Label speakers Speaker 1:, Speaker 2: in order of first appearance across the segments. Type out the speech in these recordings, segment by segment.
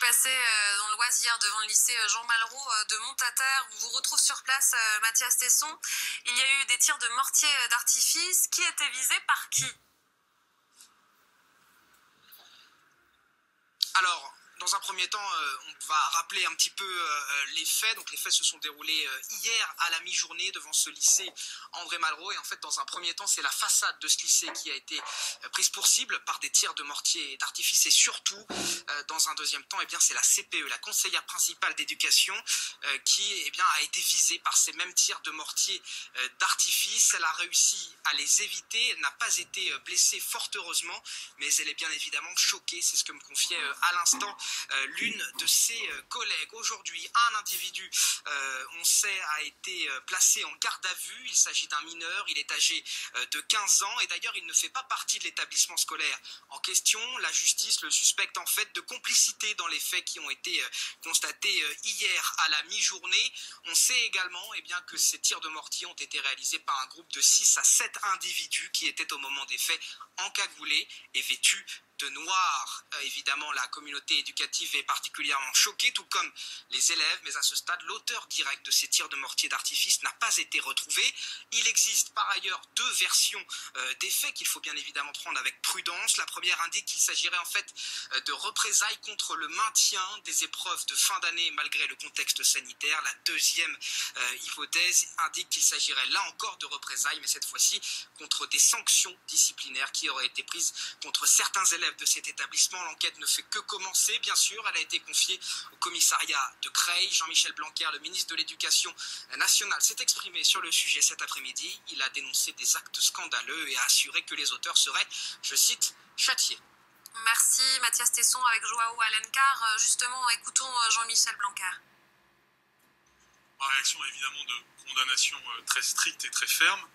Speaker 1: passais dans l'Oise hier devant le lycée Jean Malraux de Montataire. On vous retrouve sur place, Mathias Tesson. Il y a eu des tirs de mortier d'artifice. Qui était visé par qui?
Speaker 2: Alors, dans un premier temps, on va rappeler un petit peu les faits. Donc les faits se sont déroulés hier à la mi-journée devant ce lycée André Malraux. Et en fait, dans un premier temps, c'est la façade de ce lycée qui a été prise pour cible par des tirs de mortier d'artifice. Et surtout, dans un deuxième temps, c'est la CPE, la conseillère principale d'éducation, qui a été visée par ces mêmes tirs de mortier d'artifice. Elle a réussi à les éviter. Elle n'a pas été blessée, fort heureusement, mais elle est bien évidemment choquée. C'est ce que me confiait à l'instant l'une de ses collègues. Aujourd'hui, un individu, on sait, a été placé en garde à vue. Il s'agit d'un mineur, il est âgé de 15 ans et d'ailleurs il ne fait pas partie de l'établissement scolaire en question. La justice le suspecte en fait de complicité dans les faits qui ont été constatés hier à la mi-journée. On sait également que ces tirs de mortier ont été réalisés par un groupe de 6 à 7 individus qui étaient au moment des faits encagoulés et vêtus de noir. Évidemment, la communauté éducative est particulièrement choquée, tout comme les élèves, mais à ce stade, l'auteur direct de ces tirs de mortier d'artifice n'a pas été retrouvé. Il existe par ailleurs deux versions des faits qu'il faut bien évidemment prendre avec prudence. La première indique qu'il s'agirait en fait de représailles contre le maintien des épreuves de fin d'année malgré le contexte sanitaire. La deuxième hypothèse indique qu'il s'agirait là encore de représailles, mais cette fois-ci contre des sanctions disciplinaires qui auraient été prises contre certains élèves de cet établissement. L'enquête ne fait que commencer, bien sûr. Elle a été confiée au commissariat de Creil. Jean-Michel Blanquer, le ministre de l'Éducation nationale, s'est exprimé sur le sujet cet après-midi. Il a dénoncé des actes scandaleux et a assuré que les auteurs seraient, je cite, châtiés.
Speaker 1: Merci Mathias Tesson avec Joao Alencar. Justement, écoutons Jean-Michel Blanquer.
Speaker 3: Ma réaction est évidemment de condamnation très stricte et très ferme.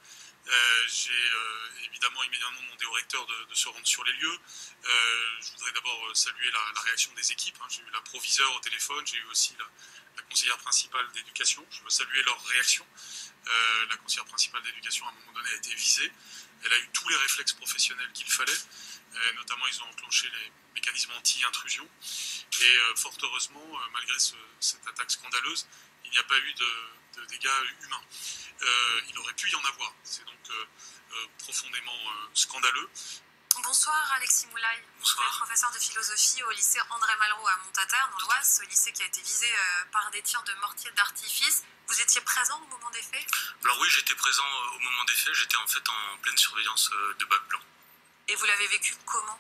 Speaker 3: J'ai évidemment immédiatement demandé au recteur de se rendre sur les lieux. Je voudrais d'abord saluer la réaction des équipes. J'ai eu la proviseure au téléphone, j'ai eu aussi la conseillère principale d'éducation. Je veux saluer leur réaction. La conseillère principale d'éducation, à un moment donné, a été visée. Elle a eu tous les réflexes professionnels qu'il fallait. Notamment, ils ont enclenché les mécanismes anti-intrusion. Et fort heureusement, malgré cette attaque scandaleuse, il n'y a pas eu de dégâts humains. Il aurait pu y en avoir. C'est donc profondément scandaleux.
Speaker 1: Bonsoir Alexis Moulay.
Speaker 3: Bonsoir.
Speaker 1: Vous êtes professeur de philosophie au lycée André Malraux à Montataire, dans l'Oise, ce lycée qui a été visé par des tirs de mortier d'artifice. Vous étiez présent au moment des faits?
Speaker 3: Alors oui, j'étais présent au moment des faits. J'étais en fait en pleine surveillance de bac blanc.
Speaker 1: Et vous l'avez vécu comment?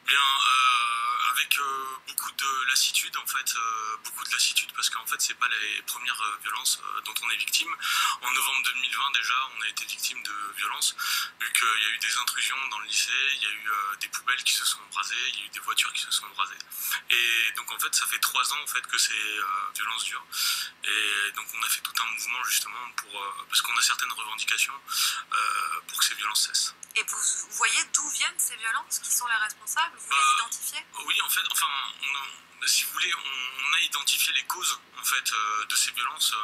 Speaker 3: Bien, avec beaucoup de lassitude en fait, parce qu'en fait c'est pas les premières violences dont on est victime. En novembre 2020 déjà, on a été victime de violences, vu qu'il y a eu des intrusions dans le lycée, il y a eu des poubelles qui se sont embrasées, il y a eu des voitures qui se sont embrasées. Et donc en fait ça fait 3 ans en fait que ces violences durent. Et donc on a fait tout un mouvement justement parce qu'on a certaines revendications pour que ces violences cessent.
Speaker 1: Et vous voyez d'où viennent ces violences? Qui sont les responsables? Vous les identifiez?
Speaker 3: Oui, en fait, si vous voulez, on a identifié les causes en fait de ces violences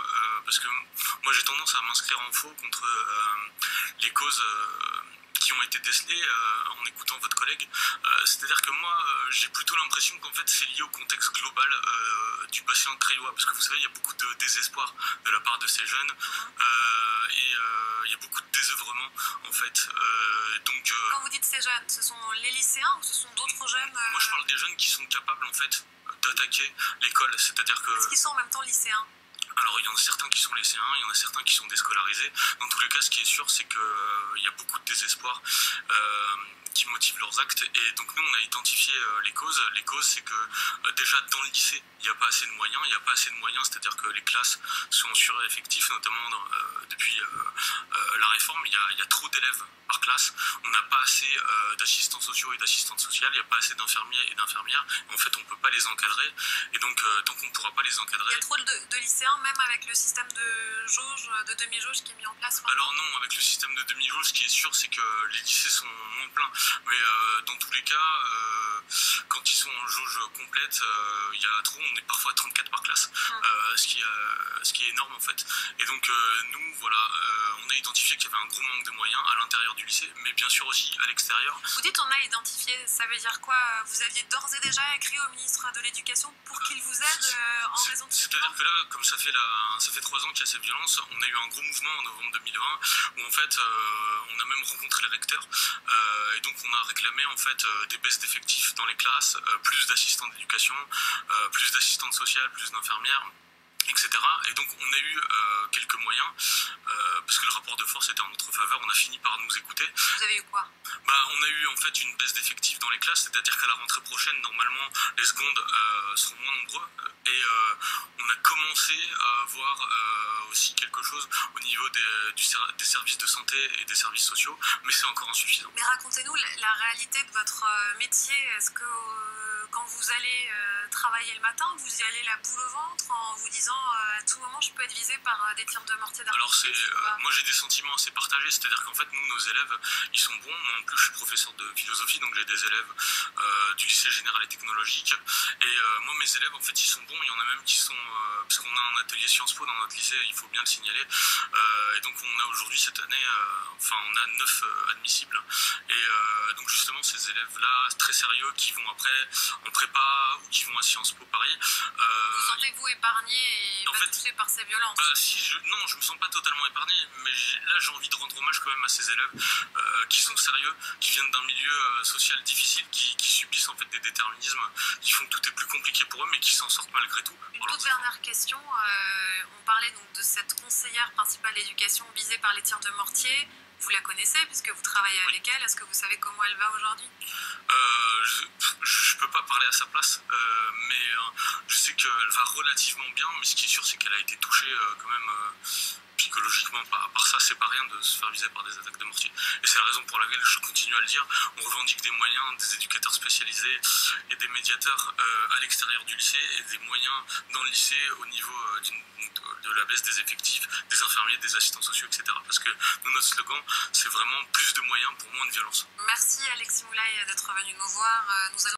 Speaker 3: parce que moi j'ai tendance à m'inscrire en faux contre les causes qui ont été décelées en écoutant votre collègue. C'est-à-dire que moi j'ai plutôt l'impression qu'en fait c'est lié au contexte global du patient creillois, parce que vous savez il y a beaucoup de désespoir de la part de ces jeunes et il y a beaucoup de désœuvrement en fait.
Speaker 1: Quand vous dites ces jeunes, ce sont les lycéens ou ce sont d'autres jeunes
Speaker 3: Moi je parle des jeunes qui sont capables en fait d'attaquer l'école, c'est-à-dire que...
Speaker 1: Est-ce qu'ils sont en même temps lycéens?
Speaker 3: Alors il y en a certains qui sont lycéens, il y en a certains qui sont déscolarisés. Dans tous les cas, ce qui est sûr, c'est qu'il y a beaucoup de désespoir qui motivent leurs actes. Et donc nous, on a identifié les causes. Les causes, c'est que déjà dans le lycée, il n'y a pas assez de moyens. Il n'y a pas assez de moyens, c'est-à-dire que les classes sont sureffectifs, notamment depuis la réforme. Il y a trop d'élèves par classe. On n'a pas assez d'assistants sociaux et d'assistantes sociales. Il n'y a pas assez d'infirmiers et d'infirmières. En fait, on ne peut pas les encadrer. Et donc, tant qu'on ne pourra pas les encadrer...
Speaker 1: Il y a trop de lycéens, même avec le système de jauge, de demi-jauge qui est mis en place maintenant?
Speaker 3: Alors non, avec le système de demi-jauge, ce qui est sûr, c'est que les lycées sont moins pleins. Mais dans tous les cas, quand ils sont en jauge complète, il y a trop, on est parfois à 34 par classe, ce qui est énorme en fait. Et donc nous, voilà, on a identifié qu'il y avait un gros manque de moyens à l'intérieur du lycée, mais bien sûr aussi à l'extérieur.
Speaker 1: Vous dites on a identifié, ça veut dire quoi? Vous aviez d'ores et déjà écrit au ministre de l'Éducation pour qu'il vous aide en raison de ces
Speaker 3: C'est-à-dire que là, comme ça fait 3 ans qu'il y a cette violence, on a eu un gros mouvement en novembre 2020 où en fait on a même rencontré les recteurs et donc on a réclamé en fait des baisses d'effectifs dans les classes, plus d'assistants d'éducation, plus d'assistantes sociales, plus d'infirmières, etc. Et donc on a eu quelques moyens, parce que le rapport de force était en notre faveur, on a fini par nous écouter.
Speaker 1: Vous avez eu quoi?
Speaker 3: On a eu en fait une baisse d'effectifs dans les classes, c'est-à-dire qu'à la rentrée prochaine, normalement, les secondes seront moins nombreux. Et on a commencé à avoir aussi quelque chose au niveau des services de santé et des services sociaux, mais c'est encore insuffisant.
Speaker 1: Mais racontez-nous la réalité de votre métier. Est-ce que quand vous allez travailler le matin, vous y allez la boule au ventre en vous disant à tout moment je peux être visé par des tirs de mortier d'artifice?
Speaker 3: Alors moi j'ai des sentiments assez partagés, c'est-à-dire qu'en fait nous, nos élèves, ils sont bons. Moi en plus je suis professeur de philosophie, donc j'ai des élèves du lycée général et technologique. Et moi mes élèves en fait ils sont bons, il y en a même qui sont, parce qu'on a un atelier Sciences Po dans notre lycée, il faut bien le signaler. Et donc on a aujourd'hui cette année, on a 9 admissibles. Et donc justement ces élèves-là très sérieux qui vont après en prépa ou qui vont à Sciences Po Paris.
Speaker 1: Vous sentez-vous épargné et pas touché par ces violences?
Speaker 3: Non, je me sens pas totalement épargné, mais là j'ai envie de rendre hommage quand même à ces élèves qui sont sérieux, qui viennent d'un milieu social difficile, qui subissent en fait des déterminismes, qui font que tout est plus compliqué pour eux, mais qui s'en sortent malgré tout.
Speaker 1: Une toute dernière question, on parlait donc de cette conseillère principale d'éducation visée par les tirs de mortier. Vous la connaissez puisque vous travaillez avec elle. Est-ce que vous savez comment elle va aujourd'hui?
Speaker 3: Je peux pas parler à sa place, mais je sais qu'elle va relativement bien, mais ce qui est sûr c'est qu'elle a été touchée quand même psychologiquement par ça. C'est pas rien de se faire viser par des attaques de mortier, et c'est la raison pour laquelle je continue à le dire. On revendique des moyens, des éducateurs spécialisés et des médiateurs à l'extérieur du lycée, et des moyens dans le lycée au niveau de la baisse des effectifs, des infirmiers, des assistants sociaux, etc. Parce que nous, notre slogan, c'est vraiment plus de moyens pour moins de violence.
Speaker 1: Merci Alexis Moulay d'être venu nous voir. Nous allons